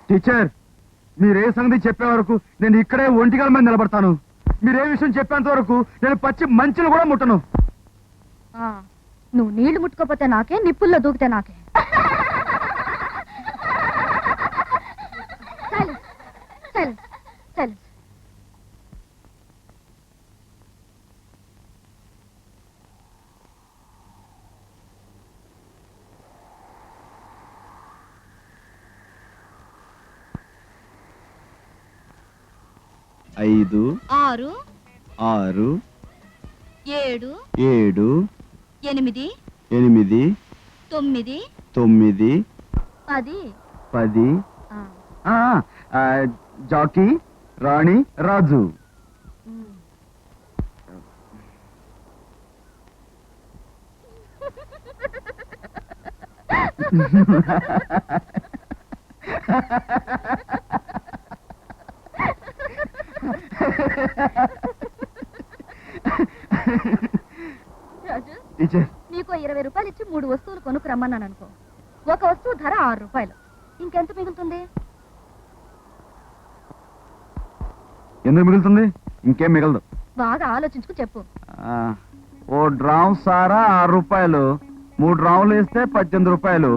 Teacher మీరే సంగతి చెప్పే వరకు నేను ఇక్కడే ఒంటిగల మీద నిలబడతాను. మీరే విషయం చెప్పేంత వరకు నేను పచ్చి మంచులు కూడా ముట్టను. నువ్వు నీళ్లు ముట్టుకోపోతే నాకే, నిప్పుల్లో దూకితే నాకే. ఐదు 6 6 7 7 8 8 9 9 10 10 జాకీ రాణి రాజు. రాజు, టీచర్ నీకు 20 రూపాయలు ఇచ్చి 3 వస్తువులు కొనుక్కు రమ్మన్నాను అనుకో. ఒక వస్తువు ధర 6 రూపాయలు. ఇంకెంత మిగులుతుంది? ఎందుకు మిగులుతుంది? ఇంకేం మిగలదు. బాగా ఆలోచించుకు చెప్పు. ఓ డ్రామ్ సారా 6 రూపాయలు, 3 డ్రాములు వేస్తే 18 రూపాయలు,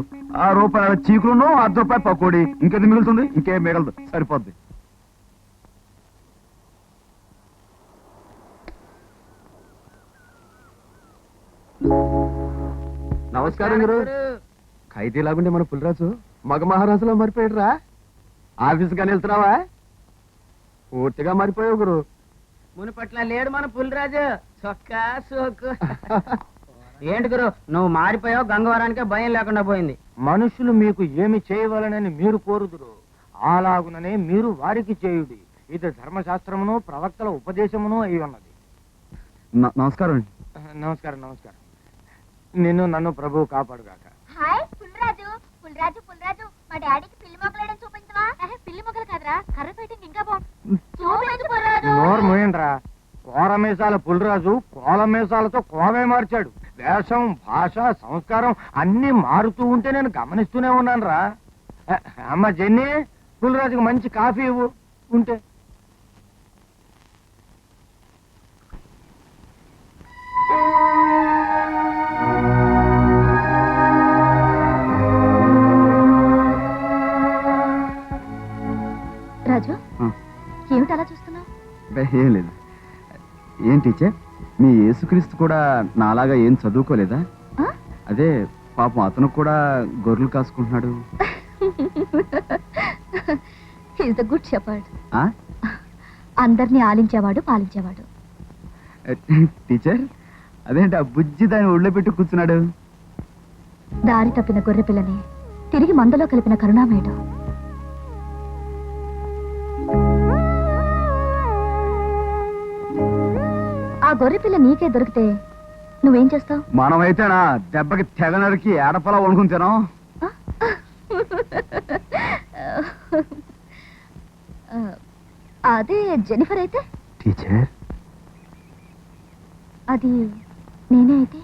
6 రూపాయల చీకులను 10 రూపాయలు పకోడీ. ఇంకెందుకు మిగులుతుంది? ఇంకేం మిగలదు. సరిపోద్ది. నమస్కారం గురు. ఖైదీ లాగుండే మన పులిరాజు మగ మహారాజులో మారిపోయాడురా. ఆఫీస్ కానీ వెళ్తున్నావా? పూర్తిగా మారిపోయావు గురు. మునుపట్ల లేడు మన పులిరాజు. చొక్కా సోకు. ఏంటి గురు, నువ్వు మారిపోయావు. గంగవరానికే భయం లేకుండా పోయింది. మనుషులు మీకు ఏమి చేయవలనని మీరు కోరుదురు, అలాగుననే మీరు వారికి చేయుడి. ఇది ధర్మశాస్త్రమును ప్రవక్తల ఉపదేశమును అయి ఉన్నది. నమస్కారం. నమస్కారం నమస్కారం. నిన్ను నన్ను ప్రభువు కాపాడుగాక. హాయ్ పుల్రాజు. పుల్రాజు పుల్రాజు మా డాడీకి పిల్లి మొక్కలేయడం చూపించవా? పిల్లి మొక్కలు కాదురా, కర్ర పెట్టింది. ఇంకా బాగుంది. నోరు మోయండ్రా. కోరమేసాల పులిరాజు కోలమేసాలతో కోవే మార్చాడు. వేషం, భాష, సంస్కారం అన్ని మారుతూ ఉంటే నేను గమనిస్తూనే ఉన్నాను రా. అమ్మ జెన్నీ, పులిరాజుకి మంచి కాఫీ ఇవ్వు ఉంటే. రాజు, ఏమిటి అలా చూస్తున్నావు? ఏం లేదు. ఏం టీచర్, మీ యేసుక్రీస్తు కూడా నాలాగా ఏం చదువుకోలేదా? అదే పాపం అతను కూడా గొర్రెలు కాసుకుంటున్నాడు. He is the good shepherd. అందరినీ ఆలించేవాడు, పాలించేవాడు. టీచర్, అదేంటి ఆ బుజ్జి దాన్ని ఒళ్ళో పెట్టి కూర్చున్నాడు? దారి తప్పిన గొర్రె పిల్లని తిరిగి మందలో కలిపిన కరుణామయుడు. ఆ గొర్రె పిల్ల నీకే దొరికితే నువ్వేం చేస్తావు? మనమైతేనా దెబ్బకి తెగ నరికి ఏడపలా వండుకుని తినాం. అదే జెనిఫర్ అయితే? టీచర్, అది నేనే అయితే